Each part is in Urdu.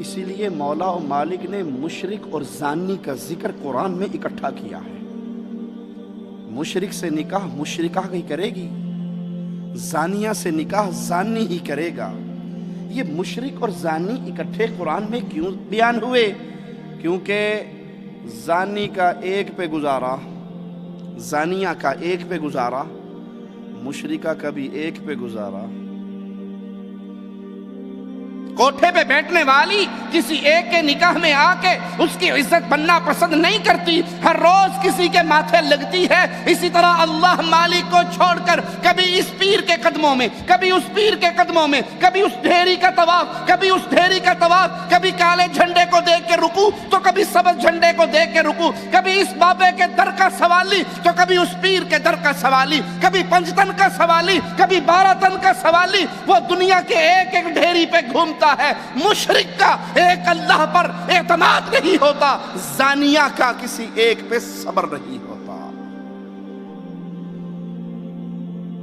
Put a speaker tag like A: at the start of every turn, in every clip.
A: اسی لیے مولا و مالک نے مشرک اور زانی کا ذکر قرآن میں اکٹھا کیا ہے۔ مشرک سے نکاح مشرکہ ہی کرے گی، زانیہ سے نکاح زانی ہی کرے گا۔ یہ مشرک اور زانی اکٹھے قرآن میں کیوں بیان ہوئے؟ کیونکہ زانی کا ایک پہ گزارا، زانیہ کا ایک پہ گزارا، مشرکہ کا بھی ایک پہ گزارا۔ کوٹھے پہ بیٹھنے والی کسی ایک کے نکاح میں آ کے اس کی عزت بننا پسند نہیں کرتی، ہر روز کسی کے ماتھے لگتی ہے۔ اسی طرح اللہ مالک کو چھوڑ کر کبھی اس پیر کے قدموں میں، کبھی اس پیر کے قدموں میں، کبھی اس ڈھیری کا طواف، کبھی اس ڈھیری کا طواف، کبھی کالے جھنڈے کو دیکھ کے رکوع تو کبھی سبز جھنڈے کو دیکھ کے رکوع، کبھی اس بابے کے در کا سوالی تو کبھی اس پیر کے در کا سوالی، کبھی 5 تن کا سوالی، کبھی 12 تن کا سوالی۔ وہ دنیا کے ایک ایک ڈھیری پہ گھومتا ہے۔ مشرک کا ایک اللہ پر اعتماد نہیں ہوتا، زانیہ کا کسی ایک پہ صبر نہیں ہوتا۔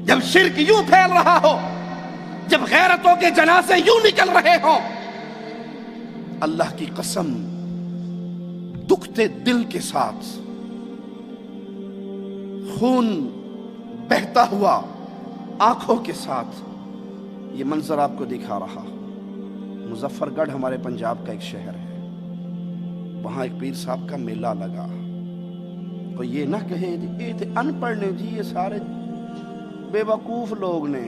A: جب شرک یوں پھیل رہا ہو، جب غیرتوں کے جنازے یوں نکل رہے ہوں، اللہ کی قسم دکھتے دل کے ساتھ خون بہتا ہوا آنکھوں کے ساتھ یہ منظر آپ کو دکھا رہا ہوں۔ مظفر گڑھ ہمارے پنجاب کا ایک شہر ہے، وہاں ایک پیر صاحب کا میلہ لگا۔ تو یہ نہ کہے یہ تھے ان پڑھ نے جی، یہ سارے بے وقوف لوگ نے،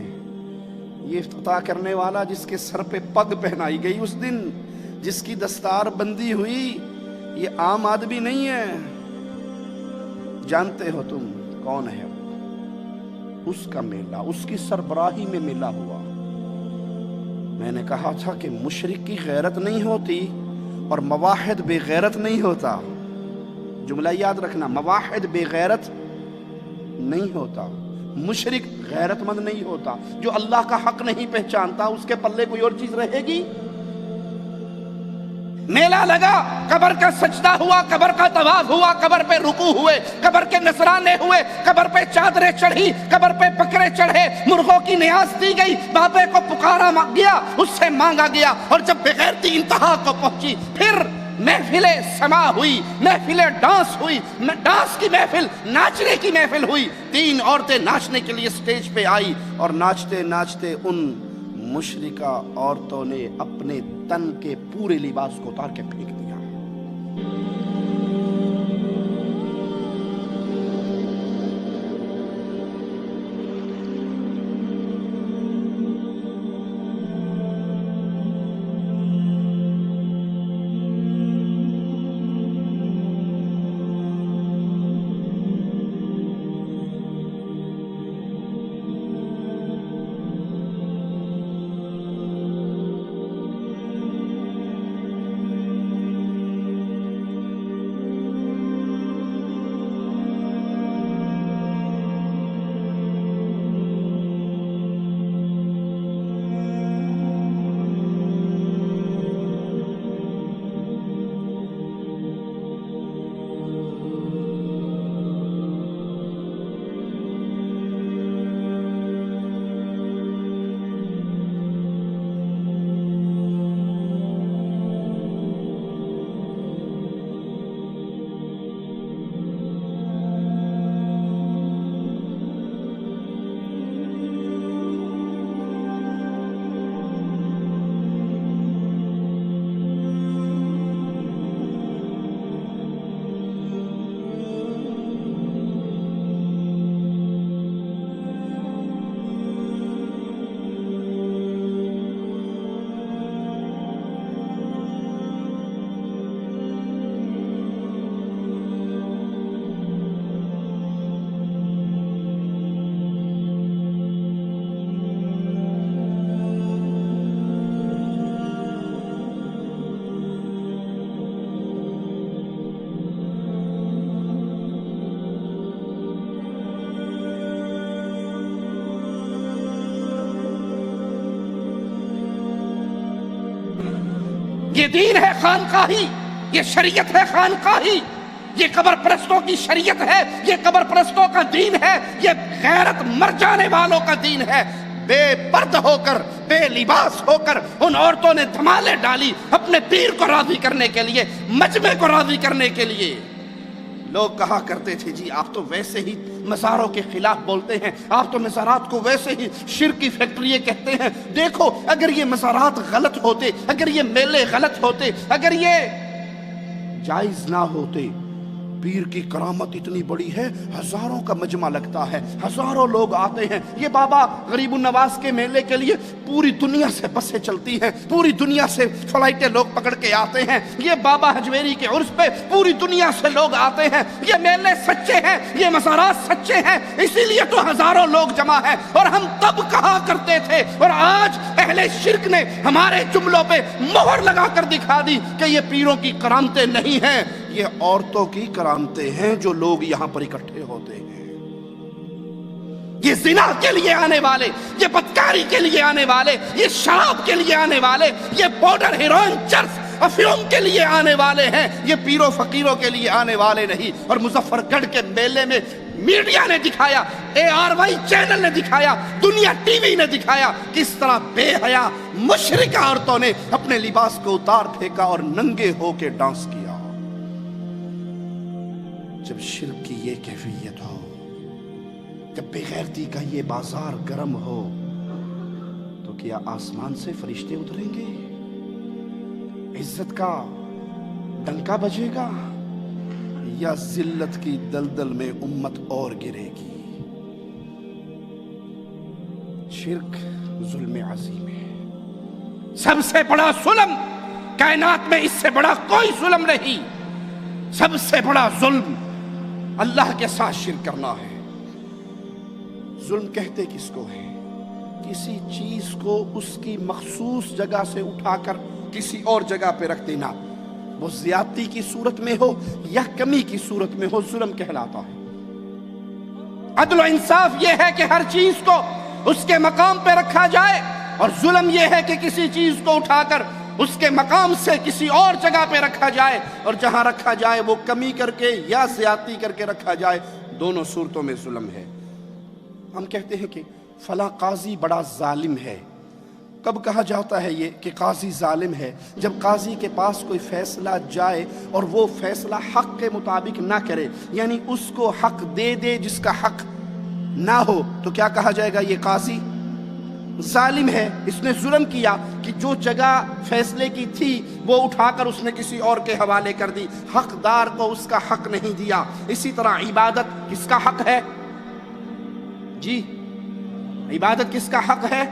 A: یہ افتتاح کرنے والا جس کے سر پہ پگ پہنائی گئی اس دن، جس کی دستار بندی ہوئی، یہ عام آدمی نہیں ہے۔ جانتے ہو تم کون ہے وہ؟ اس کا میلہ، اس کی سربراہی میں میلہ ہوا۔ میں نے کہا تھا کہ مشرک کی غیرت نہیں ہوتی اور مواحد بے غیرت نہیں ہوتا۔ جملہ یاد رکھنا، مواحد بے غیرت نہیں ہوتا، مشرک غیرت مند نہیں ہوتا۔ جو اللہ کا حق نہیں پہچانتا اس کے پلے کوئی اور چیز رہے گی؟ میلہ لگا، قبر کا سجدہ ہوا، قبر کا طواف ہوا، قبر پہ رکوع ہوئے، قبر کے نذرانے ہوئے، قبر پہ چادریں چڑھی، قبر پہ بکرے چڑھے، مرغوں کی نیاز دی گئی، بابے کو پکارا گیا، اس سے مانگا گیا، اور جب بغیرتی انتہا کو پہنچی پھر محفل سما ہوئی، محفل ڈانس ہوئی، ڈانس کی محفل، ناچنے کی محفل ہوئی۔ 3 عورتیں ناچنے کے لیے سٹیج پہ آئی اور ناچتے ناچتے ان مشرکہ عورتوں نے اپنے تن کے پورے لباس کو اتار کے پھینک دیا۔ یہ دین ہے خانقاہی، یہ شریعت ہے خانقاہی، یہ قبر پرستوں کی شریعت ہے، یہ قبر پرستوں کا دین ہے، یہ غیرت مر جانے والوں کا دین ہے۔ بے پرد ہو کر بے لباس ہو کر ان عورتوں نے دھمالے ڈالی اپنے پیر کو راضی کرنے کے لیے، مجمع کو راضی کرنے کے لیے۔ لوگ کہا کرتے تھے جی آپ تو ویسے ہی مزاروں کے خلاف بولتے ہیں، آپ تو مزارات کو ویسے ہی شرک کی فیکٹری کہتے ہیں۔ دیکھو اگر یہ مزارات غلط ہوتے، اگر یہ میلے غلط ہوتے، اگر یہ جائز نہ ہوتے، پیر کی کرامت اتنی بڑی ہے، ہزاروں کا مجمع لگتا ہے، ہزاروں لوگ آتے ہیں۔ یہ بابا غریب النواز کے میلے کے لیے پوری دنیا سے بسیں چلتی ہیں، پوری دنیا سے فلائٹیں لوگ پکڑ کے آتے ہیں۔ یہ بابا حجویری کے عرس پہ پوری دنیا سے لوگ آتے ہیں۔ یہ میلے سچے ہیں، یہ مزارات سچے ہیں، اسی لیے تو ہزاروں لوگ جمع ہیں۔ اور ہم تب کہا کرتے تھے، اور آج اہل شرک نے ہمارے جملوں پہ مہر لگا کر دکھا دی کہ یہ پیروں کی کرامتیں نہیں ہیں، یہ عورتوں کی کرامتیں ہیں جو لوگ یہاں پر اکٹھے ہوتے ہیں۔ یہ زنا کے لیے آنے والے، یہ بدکاری کے لیے آنے والے، یہ شراب کے لیے آنے والے، یہ پاؤڈر، ہیروئن، چرس، افیون کے لیے آنے والے ہیں، یہ پیروں فقیروں کے لیے آنے والے نہیں۔ اور مظفر گڑھ کے میلے میں میڈیا نے دکھایا، ARY چینل نے دکھایا، دنیا ٹی وی نے دکھایا کس طرح بے حیا مشرکہ عورتوں نے اپنے لباس کو اتار پھینکا اور ننگے ہو کے ڈانس کیا۔ جب شرک کی یہ کیفیت ہو، جب بے غیرتی کا یہ بازار گرم ہو، تو کیا آسمان سے فرشتے اتریں گے؟ عزت کا ڈنکا بجے گا، یا ذلت کی دلدل میں امت اور گرے گی؟ شرک ظلم عظیم ہے، سب سے بڑا ظلم کائنات میں، اس سے بڑا کوئی ظلم نہیں۔ سب سے بڑا ظلم اللہ کے ساتھ شرک کرنا ہے۔ ظلم کہتے کس کو ہے؟ کسی چیز کو اس کی مخصوص جگہ سے اٹھا کر کسی اور جگہ پہ رکھ دینا، وہ زیادتی کی صورت میں ہو یا کمی کی صورت میں ہو، ظلم کہلاتا ہے۔ عدل و انصاف یہ ہے کہ ہر چیز کو اس کے مقام پہ رکھا جائے، اور ظلم یہ ہے کہ کسی چیز کو اٹھا کر اس کے مقام سے کسی اور جگہ پہ رکھا جائے، اور جہاں رکھا جائے وہ کمی کر کے یا زیادتی کر کے رکھا جائے۔ دونوں صورتوں میں ظلم ہے۔ ہم کہتے ہیں کہ فلاں قاضی بڑا ظالم ہے۔ کب کہا جاتا ہے یہ کہ قاضی ظالم ہے؟ جب قاضی کے پاس کوئی فیصلہ جائے اور وہ فیصلہ حق کے مطابق نہ کرے، یعنی اس کو حق دے دے جس کا حق نہ ہو، تو کیا کہا جائے گا؟ یہ قاضی ظالم ہے، اس نے ظلم کیا کہ جو جگہ فیصلے کی تھی وہ اٹھا کر اس نے کسی اور کے حوالے کر دی، حقدار کو اس کا حق نہیں دیا۔ اسی طرح عبادت کس کا حق ہے؟ جی عبادت کس کا حق ہے؟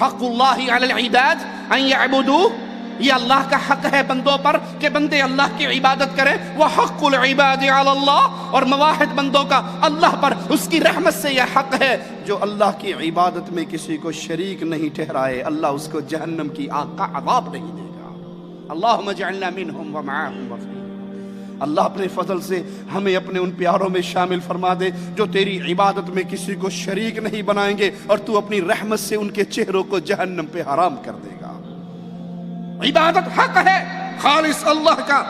A: حق اللہ علی العباد ان یعبدوہ، یہ اللہ کا حق ہے بندوں پر کہ بندے اللہ کی عبادت کریں۔ وحق العباد علی اللہ، اور مواحد بندوں کا اللہ پر اس کی رحمت سے یہ حق ہے، جو اللہ کی عبادت میں کسی کو شریک نہیں ٹھہرائے، اللہ اس کو جہنم کی آگ کا عذاب نہیں دے گا۔ اللہم اجعلنا منہم ومعاہم وفی۔ اللہ اپنے فضل سے ہمیں اپنے ان پیاروں میں شامل فرما دے جو تیری عبادت میں کسی کو شریک نہیں بنائیں گے، اور تو اپنی رحمت سے ان کے چہروں کو جہنم پہ حرام کر دے گا۔ عبادت حق ہے خالص اللہ کا۔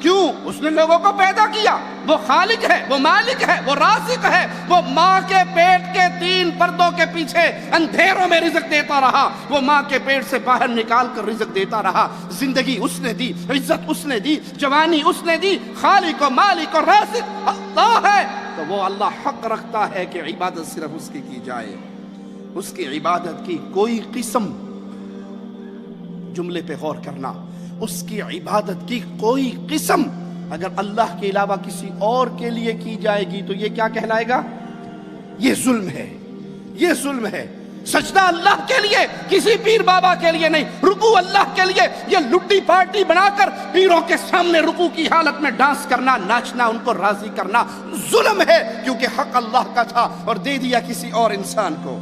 A: کیوں؟ اس نے لوگوں کو پیدا کیا، وہ خالق ہے، وہ مالک ہے، وہ رازق ہے، وہ ماں کے پیٹ کے 3 پردوں کے پیچھے اندھیروں میں رزق دیتا رہا، وہ ماں کے پیٹ سے باہر نکال کر رزق دیتا رہا۔ زندگی اس نے دی، عزت اس نے دی، جوانی اس نے دی، خالق و مالک و رازق اللہ ہے۔ تو وہ اللہ حق رکھتا ہے کہ عبادت صرف اس کی جائے، اس کی عبادت کی کوئی قسم، جملے پہ غور کرنا، اس کی عبادت کی کوئی قسم اگر اللہ کے علاوہ کسی اور کے لیے کی جائے گی تو یہ کیا کہلائے گا؟ یہ ظلم ہے، یہ ظلم ہے۔ سجدہ اللہ کے لیے، کسی پیر بابا کے لیے نہیں، رکوع اللہ کے لیے۔ یہ لڈی پارٹی بنا کر پیروں کے سامنے رکوع کی حالت میں ڈانس کرنا، ناچنا، ان کو راضی کرنا ظلم ہے، کیونکہ حق اللہ کا تھا اور دے دیا کسی اور انسان کو۔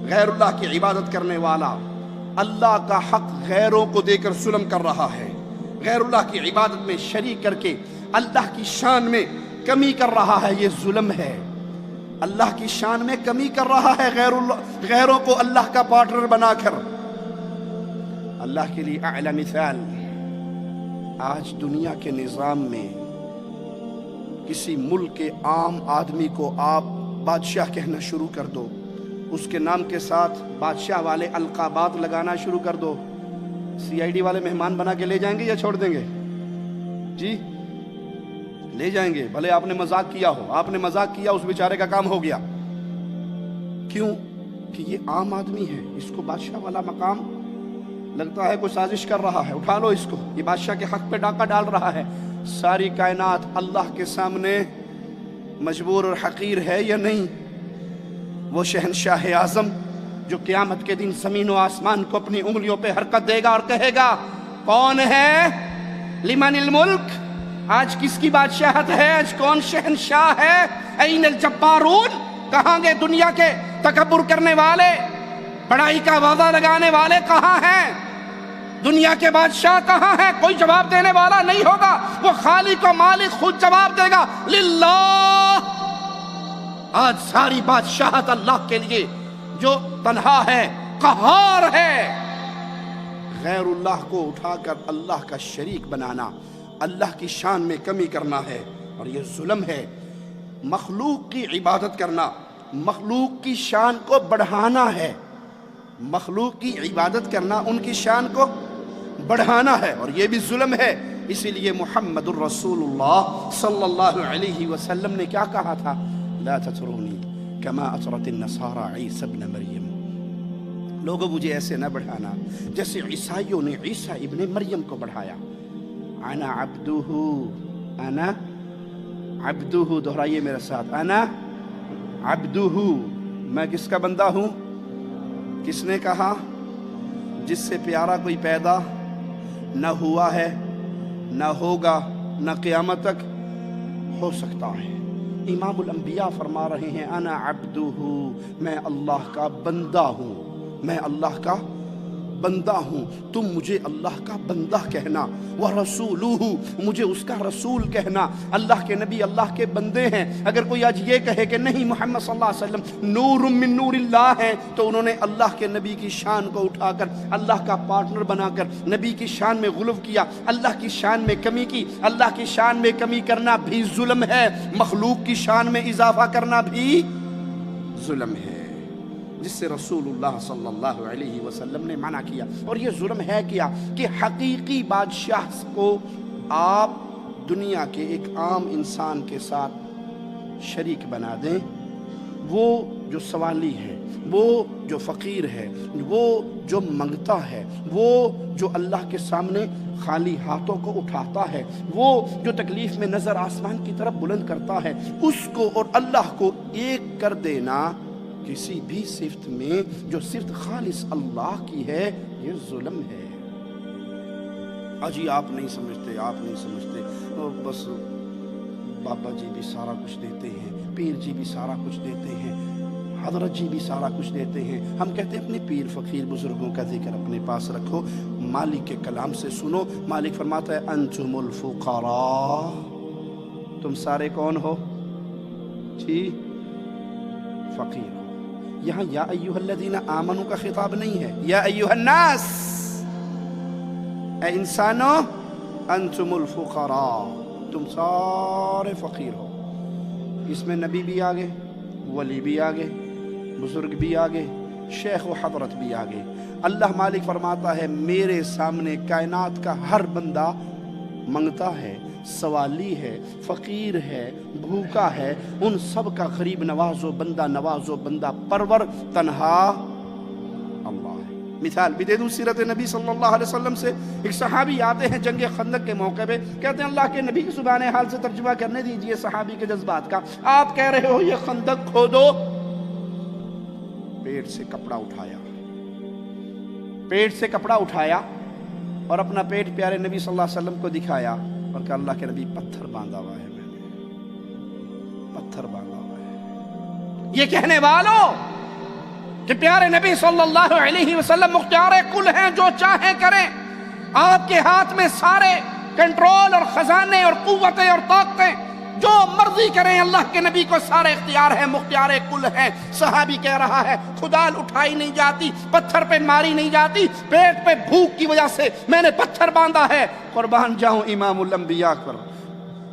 A: غیر اللہ کی عبادت کرنے والا اللہ کا حق غیروں کو دے کر ظلم کر رہا ہے، غیر اللہ کی عبادت میں شریک کر کے اللہ کی شان میں کمی کر رہا ہے، یہ ظلم ہے۔ اللہ کی شان میں کمی کر رہا ہے غیروں کو اللہ کا پارٹنر بنا کر۔ اللہ کے لیے اعلی مثال، آج دنیا کے نظام میں کسی ملک کے عام آدمی کو آپ بادشاہ کہنا شروع کر دو،
B: اس کے نام کے ساتھ بادشاہ والے القابات لگانا شروع کر دو، CID والے مہمان بنا کے لے جائیں گے یا چھوڑ دیں گے؟ جی لے جائیں گے، بھلے آپ نے مذاق کیا ہو، آپ نے مذاق کیا، اس بیچارے کا کام ہو گیا۔ کیوں؟ کہ یہ عام آدمی ہے، اس کو بادشاہ والا مقام لگتا ہے کوئی سازش کر رہا ہے، اٹھا لو اس کو، یہ بادشاہ کے حق پہ ڈاکہ ڈال رہا ہے۔ ساری کائنات اللہ کے سامنے مجبور اور حقیر ہے یا نہیں؟ وہ شہنشاہ اعظم جو قیامت کے دن زمین و آسمان کو اپنی انگلیوں پہ حرکت دے گا اور کہے گا کون ہے؟ لمن الملک، آج کس کی بادشاہت ہے؟ آج کون شہنشاہ ہے؟ این الجبارون، کہاں گے دنیا کے تکبر کرنے والے، بڑائی کا وعدہ لگانے والے کہاں ہیں؟ دنیا کے بادشاہ کہاں ہیں؟ کوئی جواب دینے والا نہیں ہوگا، وہ خالق و مالک خود جواب دے گا، للہ۔ آج ساری بادشاہت اللہ کے لیے جو تنہا ہے، قہار ہے۔ غیر اللہ کو اٹھا کر اللہ کا شریک بنانا، اللہ کی شان میں کمی کرنا ہے، اور یہ ظلم ہے۔ مخلوق کی عبادت کرنا، مخلوق کی شان کو بڑھانا ہے، مخلوق کی عبادت کرنا ان کی شان کو بڑھانا ہے، اور یہ بھی ظلم ہے۔ اسی لیے محمد الرسول اللہ صلی اللہ علیہ وسلم نے کیا کہا تھا؟ لا تطرونی کما اطرت النصارى عیسی ابن مریم، لوگوں مجھے ایسے نہ بڑھانا جیسے عیسائیوں نے عیسیٰ ابن مریم کو بڑھایا۔ انا عبدہ، انا عبدہ، دہرائیے میرے ساتھ، انا عبدہ، میں کس کا بندہ ہوں؟ کس نے کہا؟ جس سے پیارا کوئی پیدا نہ ہوا ہے، نہ ہوگا، نہ قیامت تک ہو سکتا ہے۔ امام الانبیاء فرما رہے ہیں انا عبدہ، میں اللہ کا بندہ ہوں، میں اللہ کا بندہ ہوں، تم مجھے اللہ کا بندہ کہنا، وَرَسُولُهُ، مجھے اس کا رسول کہنا۔ اللہ کے نبی اللہ کے بندے ہیں۔ اگر کوئی آج یہ کہے کہ نہیں محمد صلی اللہ علیہ وسلم نور من نور اللہ ہیں، تو انہوں نے اللہ کے نبی کی شان کو اٹھا کر اللہ کا پارٹنر بنا کر نبی کی شان میں غلو کیا، اللہ کی شان میں کمی کی۔ اللہ کی شان میں کمی کرنا بھی ظلم ہے، مخلوق کی شان میں اضافہ کرنا بھی ظلم ہے، جس سے رسول اللہ صلی اللہ علیہ وسلم نے منع کیا۔ اور یہ ظلم ہے کیا کہ حقیقی بادشاہ کو آپ دنیا کے ایک عام انسان کے ساتھ شریک بنا دیں، وہ جو سوالی ہے، وہ جو فقیر ہے، وہ جو منگتا ہے، وہ جو اللہ کے سامنے خالی ہاتھوں کو اٹھاتا ہے، وہ جو تکلیف میں نظر آسمان کی طرف بلند کرتا ہے، اس کو اور اللہ کو ایک کر دینا کسی بھی صفت میں جو صفت خالص اللہ کی ہے، یہ ظلم ہے۔ اجی آپ نہیں سمجھتے، آپ نہیں سمجھتے، بس بابا جی بھی سارا کچھ دیتے ہیں، پیر جی بھی سارا کچھ دیتے ہیں، حضرت جی بھی سارا کچھ دیتے ہیں۔ ہم کہتے ہیں اپنے پیر فقیر بزرگوں کا ذکر اپنے پاس رکھو، مالک کے کلام سے سنو۔ مالک فرماتا ہے انتم الفقراء، تم سارے کون ہو؟ جی فقیر ہو۔ یہاں یا ایھا الذین آمنوا کا خطاب نہیں ہے، یا ایھا الناس، اے انسانو انتم الفقراء، تم سارے فقیر ہو۔ اس میں نبی بھی آگے، ولی بھی آگے، بزرگ بھی آگے، شیخ و حضرت بھی آگے۔ اللہ مالک فرماتا ہے میرے سامنے کائنات کا ہر بندہ منگتا ہے، سوالی ہے، فقیر ہے، بھوکا ہے، ان سب کا غریب نواز و بندہ نواز و بندہ پرور تنہا اللہ ہے۔ مثال بھی دے دوں سیرت نبی صلی اللہ علیہ وسلم سے۔ ایک صحابی آتے ہیں جنگ خندق کے موقع پہ، کہتے ہیں اللہ کے نبی کی زبان حال سے ترجمہ کرنے دیجئے صحابی کے جذبات کا۔ آپ کہہ رہے ہو یہ خندق کھودو، پیٹ سے کپڑا اٹھایا، پیٹ سے کپڑا اٹھایا اور اپنا پیٹ پیارے نبی صلی اللہ علیہ وسلم کو دکھایا اور کہا اللہ کے نبی پتھر باندھا ہوا ہے، میں نے پتھر باندھا ہوا ہے۔ یہ کہنے والوں کہ پیارے نبی صلی اللہ علیہ وسلم مختار کل ہیں، جو چاہیں کریں، آپ کے ہاتھ میں سارے کنٹرول اور خزانے اور قوتیں اور طاقتیں، جو مرضی کریں، اللہ کے نبی کو سارے اختیار ہیں، مختار کل ہیں۔ صحابی کہہ رہا ہے خدال اٹھائی نہیں جاتی، پتھر پہ ماری نہیں جاتی، پیٹ پہ بھوک کی وجہ سے میں نے پتھر باندھا ہے۔ قربان جاؤں امام الانبیاء پر،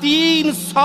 B: 300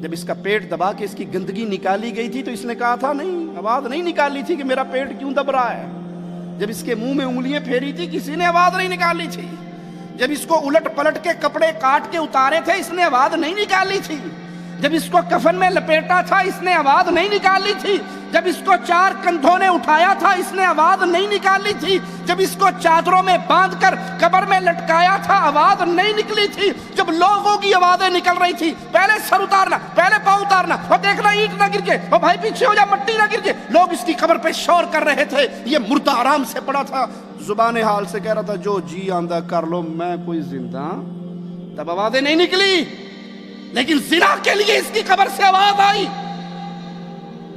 B: جب اس کا پیٹ دبا کے اس کی گندگی نکالی گئی تھی تو اس نے کہا تھا نہیں، آواز نہیں نکالی تھی کہ میرا پیٹ کیوں دب رہا ہے۔ جب اس کے منہ میں انگلیاں پھیری تھی کسی نے آواز نہیں نکالی تھی۔ جب اس کو الٹ پلٹ کے کپڑے کاٹ کے اتارے تھے اس نے آواز نہیں نکالی تھی۔ جب اس کو کفن میں لپیٹا تھا اس نے آواز نہیں نکالی تھی۔ جب اس کو 4 کندھوں نے اٹھایا تھا اس نے آواز نہیں نکالی تھی۔ جب اس کو چادروں میں باندھ کر قبر میں لٹکایا تھا آواز نہیں نکلی تھی۔ جب لوگوں کی آوازیں نکل رہی تھی، پہلے سر اتارنا، پہلے پاؤں اتارنا، اور دیکھنا اینٹ نہ گر جائے، اور بھائی پیچھے ہو جا مٹی نہ گر جائے، لوگ اس کی قبر پہ شور کر رہے تھے۔ یہ مردہ آرام سے پڑا تھا، زبان حال سے کہہ رہا تھا جو جی آندہ کر لو میں کوئی زندہ۔ تب آوازیں نہیں نکلی، لیکن زنا کے لیے اس کی قبر سے آواز آئی۔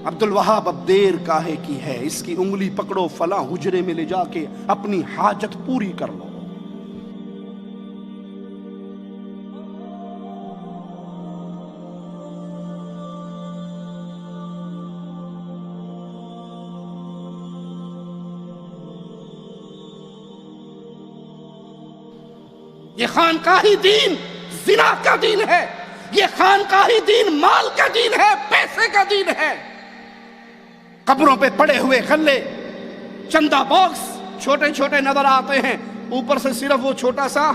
B: عبدالوہاب اب دیر کاہے کی ہے، اس کی انگلی پکڑو، فلاں حجرے میں لے جا کے اپنی حاجت پوری کر لو۔ یہ خانقاہی دین زنا کا دین ہے، یہ خانقاہی دین مال کا دین ہے، پیسے کا دین ہے۔ قبروں پہ پڑے ہوئے غلے، چندہ باکس چھوٹے چھوٹے نظر آتے ہیں، اوپر سے صرف وہ چھوٹا سا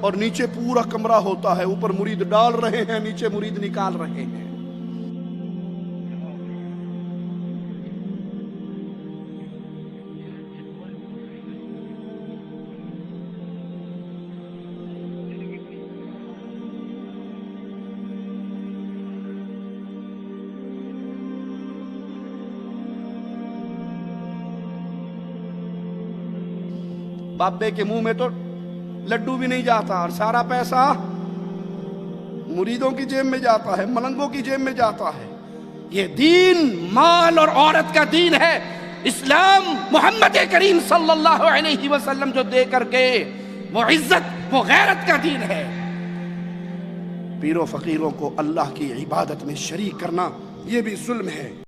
B: اور نیچے پورا کمرہ ہوتا ہے، اوپر مرید ڈال رہے ہیں، نیچے مرید نکال رہے ہیں۔ بابے کے منہ میں تو لڈو بھی نہیں جاتا اور سارا پیسہ مریدوں کی جیب میں جاتا ہے، ملنگوں کی جیب میں جاتا ہے۔ یہ دین مال اور عورت کا دین ہے۔ اسلام محمد کریم صلی اللہ علیہ وسلم جو دے کر کے وہ عزت، وہ غیرت کا دین ہے۔ پیروں فقیروں کو اللہ کی عبادت میں شریک کرنا یہ بھی ظلم ہے۔